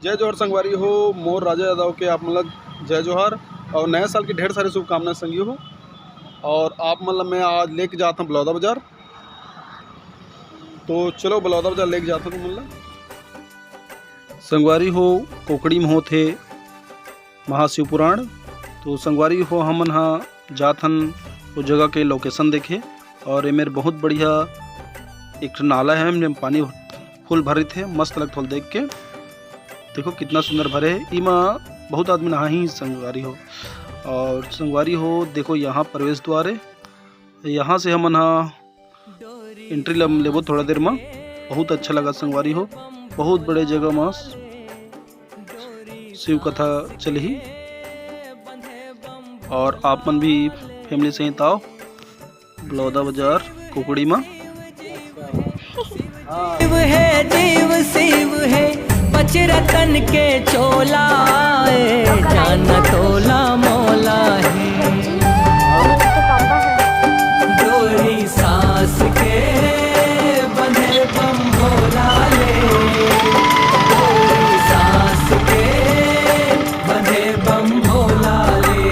जय जोहर संगवारी हो, मोर राजा यादव के आप मतलब जय जोहर और नए साल की ढेर सारी शुभकामनाएं संगी हो। और आप मतलब मैं आज लेके जाता हूँ बलौदा बाज़ार, तो चलो बलौदा बाज़ार लेके जाता हूँ मतलब संगवारी हो। कोकड़ी में होते महाशिव पुराण, तो संगवारी हो हमन हाँ जाथन वो जगह के लोकेशन देखे। और ये मेरे बहुत बढ़िया एक नाला है, हमने पानी फुल भरे थे, मस्त लगता है देख के। देखो कितना सुंदर भरे है, इमा बहुत आदमी नहा ही संगवारी हो। और संगवारी हो देखो यहाँ प्रवेश द्वार है, यहाँ से हम एंट्री लेबो थोड़ा देर में। बहुत अच्छा लगा संगवारी हो, बहुत बड़े जगह में शिव कथा चली। और आप मन भी फैमिली सहित आओ बलौदा बाजार कुकड़ी में। शिव है देव शिव है पचरतन के चोला है, जान तोला मोला है। डोरी सास के बंधे बम भोला ले, डोरी सास के बंधे बम भोला ले।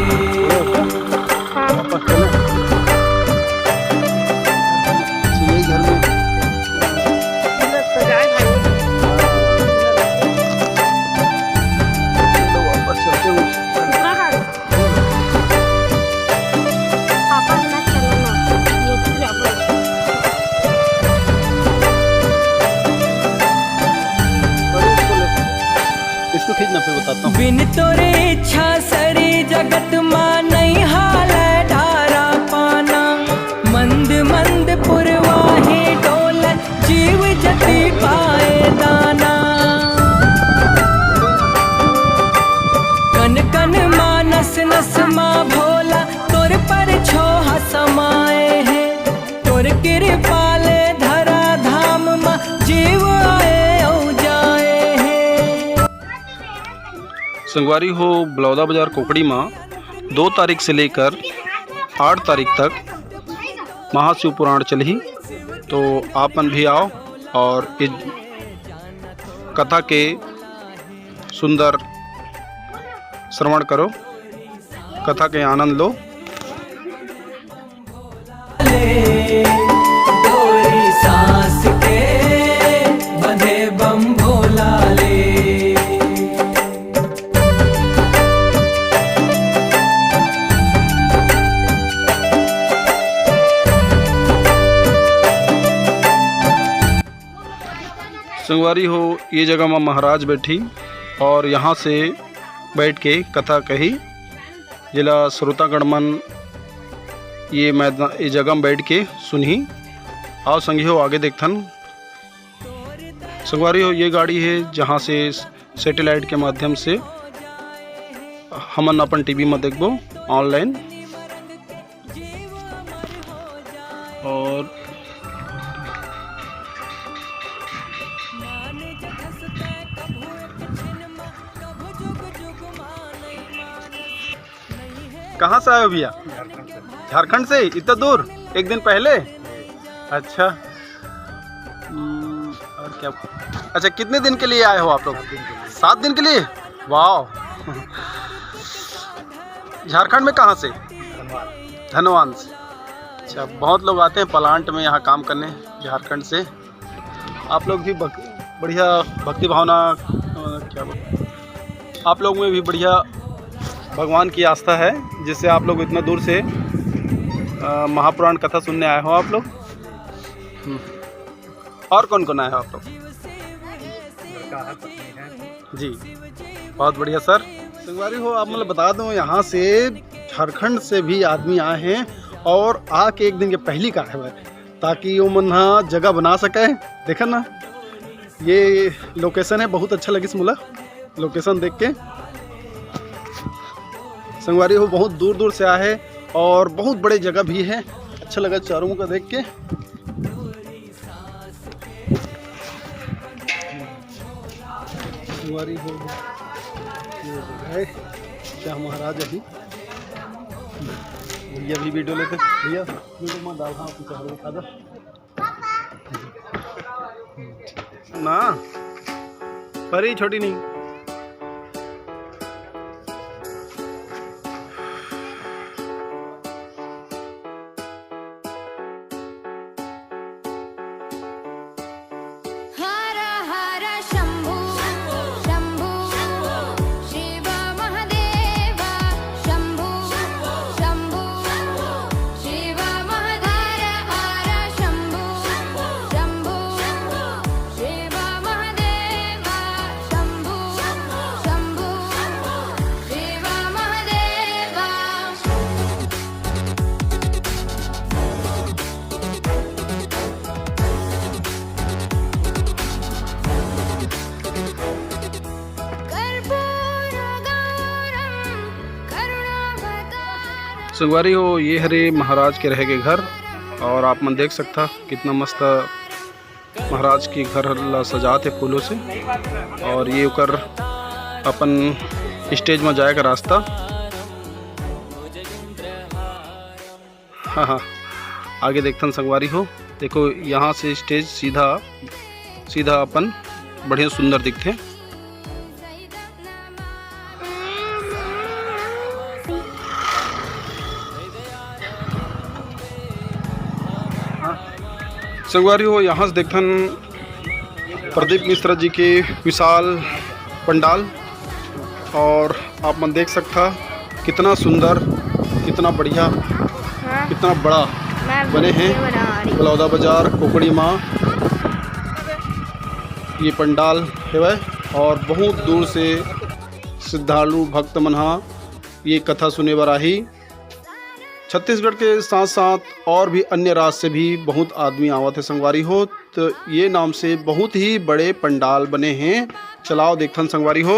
इसको खींचना फिर बताता हूँ। बिन तोरे इच्छा सरी जगत मां नहीं हाल ढारा पाना, मंद मंद पुरवाही डोल जीव जति पाए दाना। कन कन मानस नस मां भोला तोर पर छोहा समाए है, तोर कृपाले धरा धाम मां जीव आए औ जाए है। संगवारी हो बलौदा बाजार कोकड़ी में 2 तारीख से लेकर 8 तारीख तक महाशिव पुराण चली। तो आप मन भी आओ और इस कथा के सुंदर श्रवण करो, कथा के आनंद लो। डोरी सास के बंधे बम भोला ले। संगवारी हो ये जगह में महाराज बैठी और यहाँ से बैठ के कथा कही। जिला श्रोतागण मन ये मैदान ये जगह में बैठ के सुनी। आओ संगी हो आगे देखथन। संगवारी हो ये गाड़ी है जहाँ से सैटेलाइट के माध्यम से हमन अपन टीवी में देखबो ऑनलाइन। और कहाँ से आए हो भैया? झारखंड से? इतना दूर? एक दिन पहले? अच्छा। और क्या? अच्छा कितने दिन के लिए आए हो आप लोग? 7 दिन के लिए? वाह। झारखंड में कहाँ से? धनवान से। अच्छा बहुत लोग आते हैं प्लांट में यहाँ काम करने झारखंड से। आप लोग भी बढ़िया भक्ति भावना क्या बोलते, आप लोग में भी बढ़िया भगवान की आस्था है, जिससे आप लोग इतना दूर से महापुराण कथा सुनने आए हो आप लोग। और कौन कौन आए हो आप लोग? जी बहुत बढ़िया सर। संगवारी हो आप मतलब बता दूं यहाँ से झारखंड से भी आदमी आए हैं और आके एक दिन के पहली का है ताकि वो मन जगह बना सके। देखा ना ये लोकेशन है, बहुत अच्छा लगी मुला लोकेशन देख के। संगवारी हो बहुत दूर दूर से आए और बहुत बड़े जगह भी है, अच्छा लगा चारों का देख के। संगवारी हो ये जगह है क्या महाराज अभी भैया भी वीडियो लेते भैया वीडियो में डाल। हाँ पीछे खा दो ना, परी छोटी नहीं। संगवारी हो ये हरे महाराज के रह के घर और आप मन देख सकता कितना मस्त महाराज के घर ला सजाते फूलों से और ये ओकर अपन स्टेज में जाए का रास्ता। हाँ आगे देखतन संगवारी हो देखो यहाँ से स्टेज सीधा सीधा अपन बढ़िया सुंदर दिखते। संगवारी हो यहाँ से देखतन प्रदीप मिश्रा जी के विशाल पंडाल और आप मन देख सकता कितना सुंदर कितना बढ़िया कितना बड़ा बने हैं। बलौदा बाजार कोकड़ी माँ ये पंडाल है और बहुत दूर से श्रद्धालु भक्त मनहा ये कथा सुने बर आही। छत्तीसगढ़ के साथ साथ और भी अन्य राज्य से भी बहुत आदमी आवत है संगवारी हो, तो ये नाम से बहुत ही बड़े पंडाल बने हैं। चलाओ देखथन संगवारी हो।